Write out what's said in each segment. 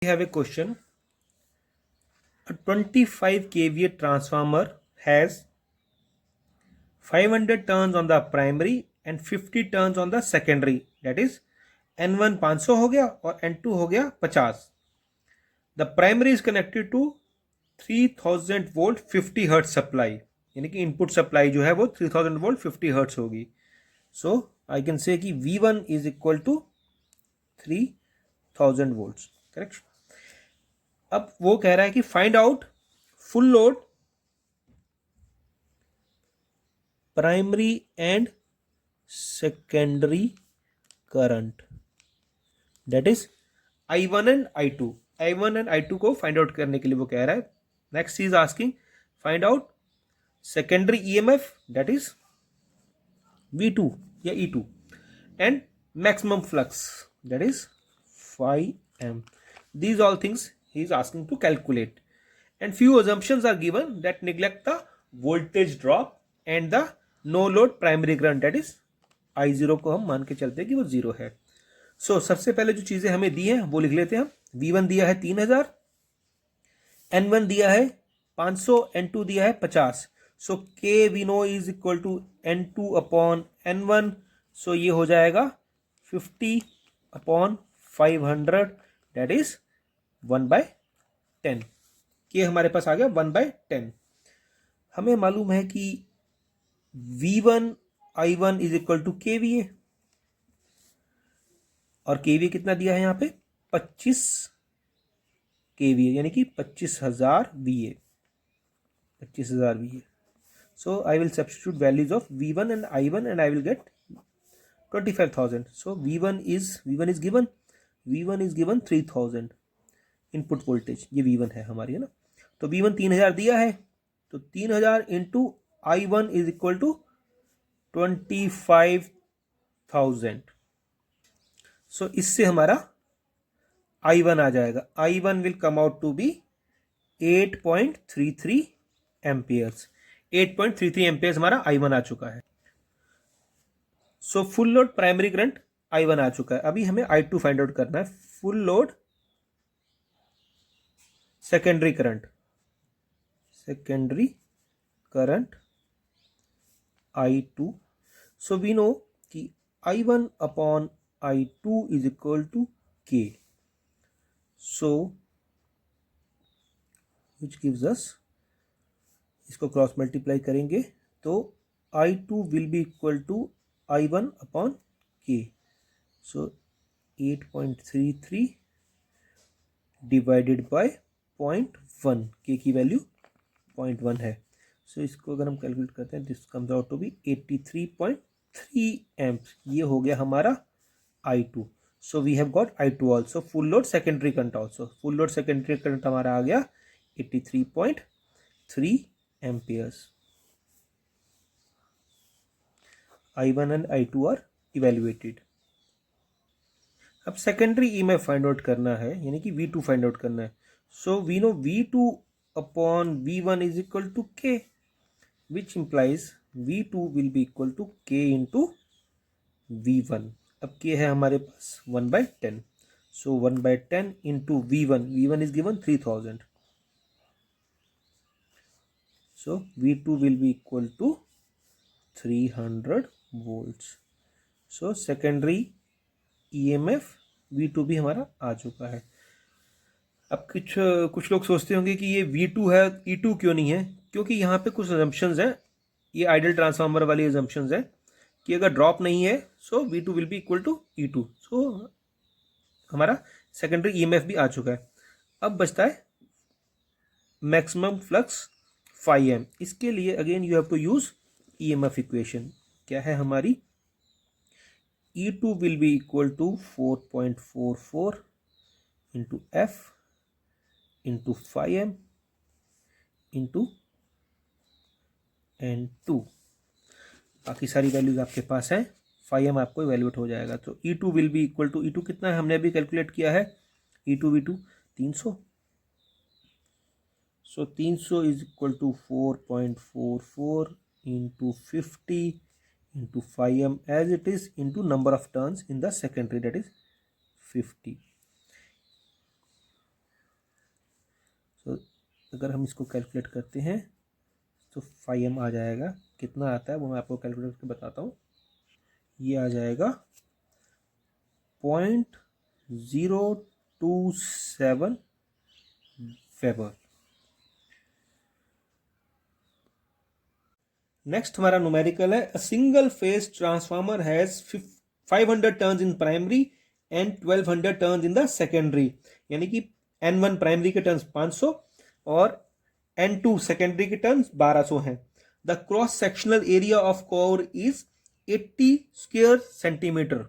We have a question. A 25 kVA transformer has 500 turns on the primary and 50 turns on the secondary. That is N1 500 हो गया और N2 हो गया 50. The primary is connected to 3000 volt 50 hertz supply. यानी कि input supply जो है वो 3000 वोल्ट 50 हर्ट्स होगी. सो आई कैन से कि V1 is equal to 3000 volts. Correct. अब वो कह रहा है कि find out full load primary and secondary current, that is I1 and I2. I1 and I2 को फाइंड आउट करने के लिए वो कह रहा है. Next is asking find out secondary EMF, that is V2 या E2, and maximum flux, that is phi m. These all things he is asking to calculate, and few assumptions are given that neglect the voltage drop and the no load primary current, that is I0 को हम मान के चलते हैं कि वो 0 है. सो सबसे पहले जो चीजें हमें दी हैं वो लिख लेते हैं हम. V1 दिया है 3000, N1 दिया है 500, N2 दिया है 50. सो K we know is equal to N2 upon N1. सो ये हो जाएगा 50 अपॉन 500, दैट इज 1/10. K हमारे पास आ गया 1/10. हमें मालूम है कि V1 I1 is equal to KVA, और KVA कितना दिया है यहाँ पे 25 KVA, यानी कि 25,000 VA. 25,000 VA. So I will substitute values of V1 and I1 and I will get 25,000. So V1 is given 3000 input voltage. ये V1 है हमारी, है ना. तो V1 3000 दिया है, तो 3000 into I1 is equal to 25,000. So इससे हमारा I1 आ जाएगा. I1 will come out to be 8.33 amperes. 8.33 amperes हमारा I1 आ चुका है. So full load primary current I1 आ चुका है. अभी हमें I2 फाइंड आउट करना है. Full load secondary current I2. So we know कि I1 upon I2 is equal to K. So which gives us, इसको क्रॉस मल्टीप्लाई करेंगे तो I2 will be equal to I1 upon K. So 8.33 divided by 0.1. K की value 0.1 है. So इसको अगर हम calculate करते हैं this comes out to be 83.3 amps. ये हो गया हमारा I2. So we have got I2 also. Full load secondary current also. Full load secondary current हमारा आ गया 83.3 amperes. I1 and I2 are evaluated. अब सेकेंडरी EMF फाइंड आउट करना है, यानी कि V2 फाइंड आउट करना है. So we know V2 upon V1 is equal to K, which implies V2 will be equal to K into V1. अब K है हमारे पास 1/10. सो 1/10 into V1 is given 3000. So V2 will be equal to 300 volts. So secondary EMF V2 भी हमारा आ चुका है. अब कुछ लोग सोचते होंगे कि ये V2 है, E2 क्यों नहीं है? क्योंकि यहाँ पे कुछ assumptions हैं. ये आइडियल ट्रांसफार्मर वाली assumptions है कि अगर ड्रॉप नहीं है so V2 will be equal to E2. सो हमारा सेकेंडरी EMF भी आ चुका है. अब बचता है मैक्सिमम फ्लक्स phi m. इसके लिए again you have to use EMF equation. क्या है हमारी? E2 will be equal to 4.44 into F into phi m into N2. बाकी सारी वैल्यूज आपके पास है. phi m आपको इवेल्युएट हो जाएगा. तो E2 will be equal to, E2 कितना है हमने अभी कैलकुलेट किया है, E2 V2 300. So 300 is equal to 4.44 into 50 into phi m as it is into number of turns in the secondary, that is 50. अगर हम इसको कैलकुलेट करते हैं तो 5m आ जाएगा। कितना आता है वो मैं आपको कैलकुलेट करके बताता हूँ। ये आ जाएगा 0.027 वेबर। नेक्स्ट हमारा न्यूमेरिकल है, a single phase transformer has 500 turns in primary and 1200 turns in the secondary. यानी कि N1 प्राइमरी के टर्न्स 500 और N2 सेकेंडरी के टर्न्स 1200 हैं। The cross sectional area of core is 80 square centimetre.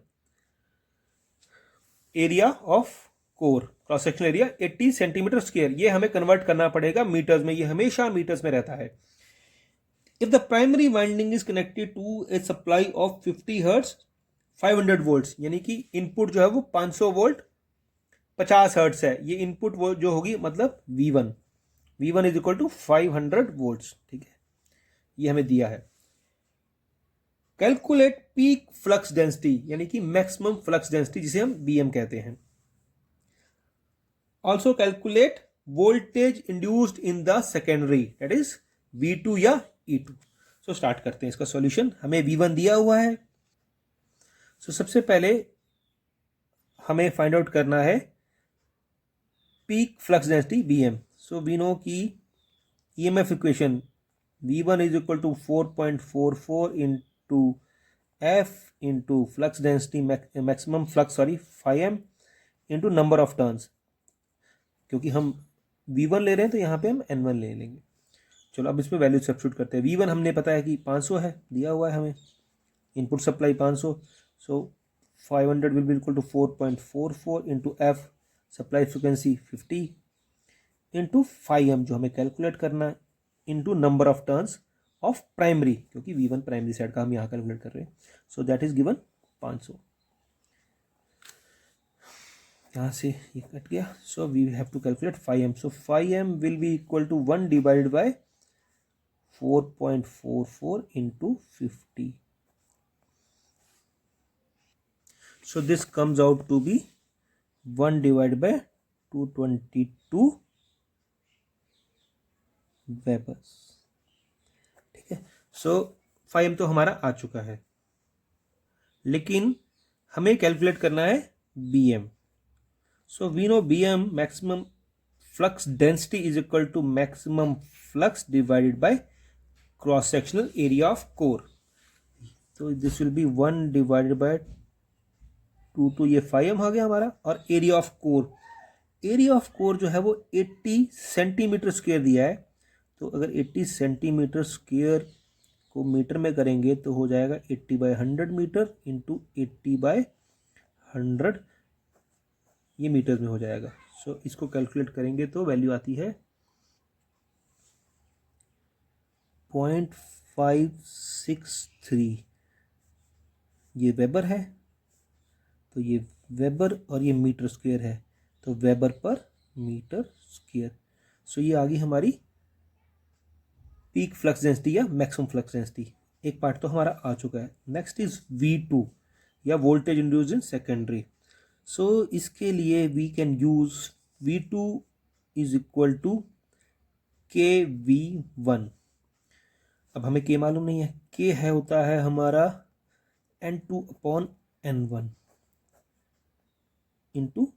Area of core, cross sectional area 80 centimetre square. ये हमें convert करना पड़ेगा मीटर्स में, ये हमेशा मीटर्स में रहता है। If the primary winding is connected to a supply of 50 hertz 500 volts, यानी कि इनपुट जो है वो 500 वोल्ट 50 हर्ट्स है, ये इनपुट वो जो होगी मतलब V1 is equal to 500 volts. ठीक है, ये हमें दिया है। कैलकुलेट पीक फ्लक्स डेंसिटी, यानी कि मैक्सिमम फ्लक्स डेंसिटी, जिसे हम BM कहते हैं। Also calculate voltage induced in the secondary, that is V2 या E2। सो स्टार्ट करते हैं इसका सॉल्यूशन। हमें V1 दिया हुआ है। सो सबसे पहले हमें फाइंड आउट करना है peak flux density BM। So we know की EMF equation V1 is equal to 4.44 into F into flux density maximum flux 5m into number of turns. क्योंकि हम V1 ले रहे हैं तो यहाँ पे हम N1 ले लेंगे। चलो अब इसमें वैल्यू सब्स्टिट्यूट करते हैं। V1 हमने पता है कि 500 है, दिया हुआ है हमें, input supply 500। So 500 will be equal to 4.44 into F supply frequency 50 into 5m जो हमें कैलकुलेट करना है into number of turns of primary, क्योंकि V1 प्राइमरी साइड का हम यहाँ कैलकुलेट कर रहे हैं। So that is given 500। यहाँ से ये कट गया। So we have to calculate 5m। So 5m will be equal to 1 divided by 4.44 into 50. So this comes out to be 1 divided by 222 Weber's. ठीक है, सो 5m तो हमारा आ चुका है, लेकिन हमें कैलकुलेट करना है BM। So we know BM maximum flux density is equal to maximum flux divided by cross sectional area of core. तो this will be 1 divided by 2 तो ये 5m आ गया हमारा। और area of core, area of core जो है वो 80 सेंटीमीटर स्क्वायर दिया है। तो अगर 80 सेंटीमीटर स्क्वायर को मीटर में करेंगे तो हो जाएगा 80/100 मीटर इंटू 80/100, ये मीटर में हो जाएगा। सो इसको कैलकुलेट करेंगे तो वैल्यू आती है 0.563। ये वेबर है, तो ये वेबर और ये मीटर स्क्वायर है, तो वेबर पर मीटर स्क्वायर। सो ये आ गई हमारी पीक फ्लक्स डेंसिटी या मैक्सिमम फ्लक्स डेंसिटी। एक पार्ट तो हमारा आ चुका है। नेक्स्ट इज V2 या voltage induced in secondary. So इसके लिए we can use V2 is equal to KV1। अब हमें K मालूम नहीं है, K है होता है हमारा N2/N1 इंटू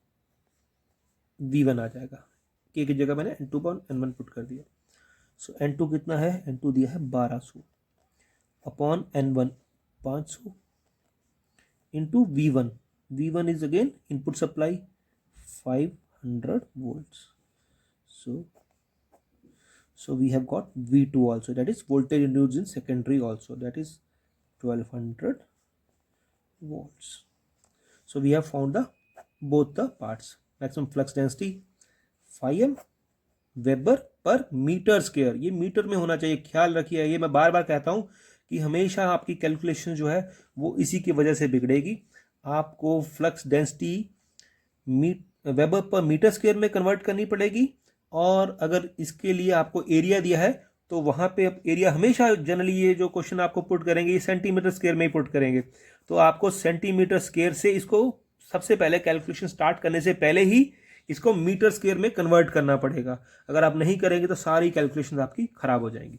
V1 आ जाएगा। K की जगह मैंने N2/N1 पुट कर दिया। सो N2 कितना है, N2 दिया है 1200 upon N1 500 into V1। V1 is again input supply 500 volts. So we have got V2 also, that is voltage induced in secondary also, that is 1200 volts. So we have found the both the parts. Maximum flux density 5m weber per metre square, ये metre में होना चाहिए, ख्याल रखिए। ये मैं बार बार कहता हूँ कि हमेशा आपकी कैलकुलेशन जो है वो इसी की वजह से बिगड़ेगी। आपको flux density weber per metre square में कन्वर्ट करनी पड़ेगी, और अगर इसके लिए आपको एरिया दिया है तो वहाँ पे एरिया हमेशा जनरली ये जो क्वेश्चन आपको पुट करेंगे ये सेंटीमीटर स्क्वायर में ही पुट करेंगे। तो आपको सेंटीमीटर स्क्वायर से इसको सबसे पहले कैलकुलेशन स्टार्ट करने से पहले ही इसको मीटर स्क्वायर में कन्वर्ट करना पड़ेगा। अगर आप नहीं करेंगे तो सारी कैलकुलेशन आपकी खराब हो जाएंगी।